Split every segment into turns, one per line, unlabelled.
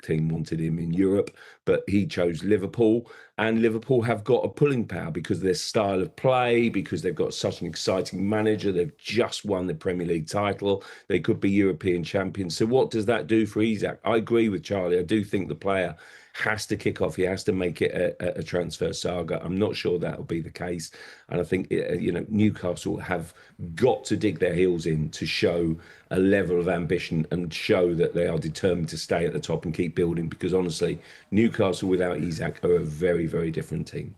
team wanted him in Europe, but he chose Liverpool, and Liverpool have got a pulling power because of their style of play, because they've got such an exciting manager. They've just won the Premier League title. They could be European champions. So what does that do for Isak? I agree with Charlie. I do think the player has to kick off. He has to make it a transfer saga. I'm not sure that'll be the case. And I think, Newcastle have got to dig their heels in to show a level of ambition and show that they are determined to stay at the top and keep building, because honestly, Newcastle without Isak are a very, very different team.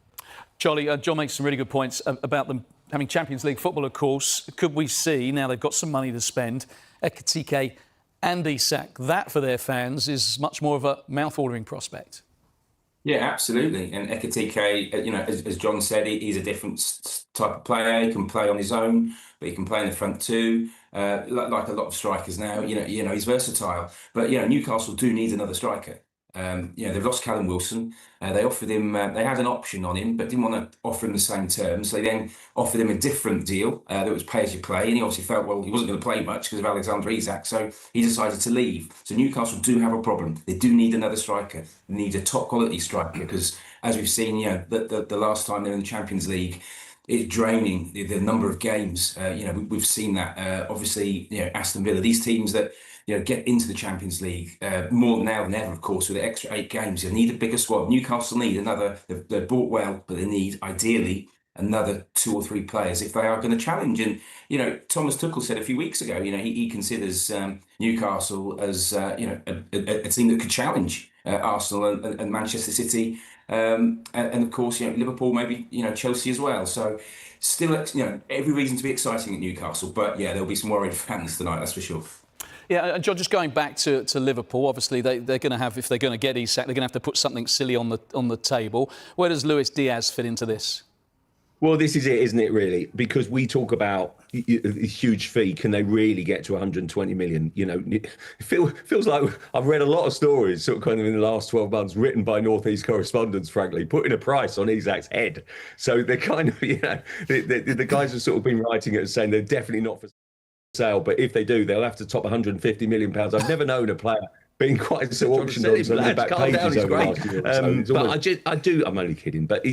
Charlie, John makes some really good points about them having Champions League football, of course. Could we see, now they've got some money to spend, Ekitike and Isak, that for their fans is much more of a mouth-watering prospect?
Yeah, absolutely. And Ekitike, as John said, he's a different type of player. He can play on his own, but he can play in the front too. Like a lot of strikers now, he's versatile. But Newcastle do need another striker. They've lost Callum Wilson. They offered him. They had an option on him, but didn't want to offer him the same terms. So they then offered him a different deal that was pay as you play, and he obviously felt, well, he wasn't going to play much because of Alexander Isak, so he decided to leave. So Newcastle do have a problem. They do need another striker. They need a top quality striker because, as we've seen, the last time they're in the Champions League, it's draining the number of games. We've seen that. Obviously, Aston Villa, these teams that get into the Champions League more now than ever, of course, with the extra 8 games. You need a bigger squad. Newcastle need another. They've bought well, but they need ideally another 2 or 3 players if they are going to challenge. And Thomas Tuchel said a few weeks ago, he considers Newcastle as a team that could challenge Arsenal and Manchester City, and of course Liverpool, maybe Chelsea as well. So still every reason to be exciting at Newcastle, but there'll be some worried fans tonight, that's for sure.
Yeah, John, just going back to Liverpool, obviously they're going to have, if they're going to get Isak, they're going to have to put something silly on the table. Where does Luis Diaz fit into this?
Well, this is it, isn't it, really? Because we talk about a huge fee. Can they really get to 120 million? It feels like I've read a lot of stories sort of kind of in the last 12 months written by Northeast correspondents, frankly, putting a price on Isak's head. So they're kind of, the guys have sort of been writing it and saying they're definitely not for sale. But if they do, they'll have to top 150 million pounds. I've never known a player being quite so auctioned on the back pages over last year. But I'm only kidding. But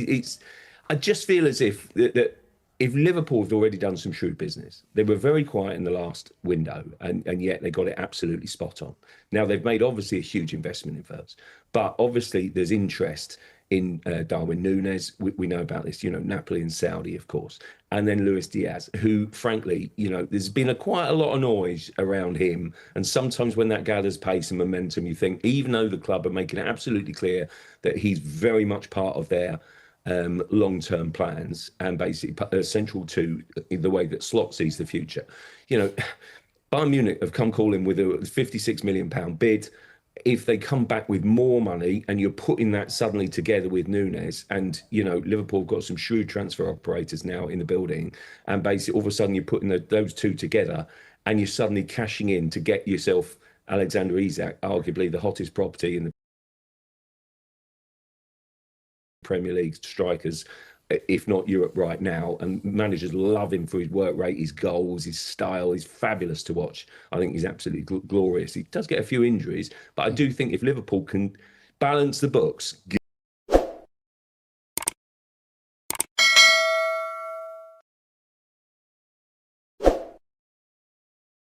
I just feel as if that if Liverpool have already done some shrewd business, they were very quiet in the last window, and yet they got it absolutely spot on. Now, they've made obviously a huge investment in Spurs, but obviously there's interest in Darwin Núñez. We know about this, Napoli and Saudi, of course, and then Luis Diaz, who, frankly, there's been quite a lot of noise around him. And sometimes when that gathers pace and momentum, you think, even though the club are making it absolutely clear that he's very much part of their long-term plans and basically central to the way that Slot sees the future. Bayern Munich have come calling with a £56 million bid. If they come back with more money and you're putting that suddenly together with Núñez, and Liverpool have got some shrewd transfer operators now in the building, and basically all of a sudden you're putting those two together and you're suddenly cashing in to get yourself Alexander Isak, arguably the hottest property in the Premier League strikers, if not Europe right now, and managers love him for his work rate, his goals, his style. He's fabulous to watch. I think he's absolutely glorious. He does get a few injuries, but I do think if Liverpool can balance the books,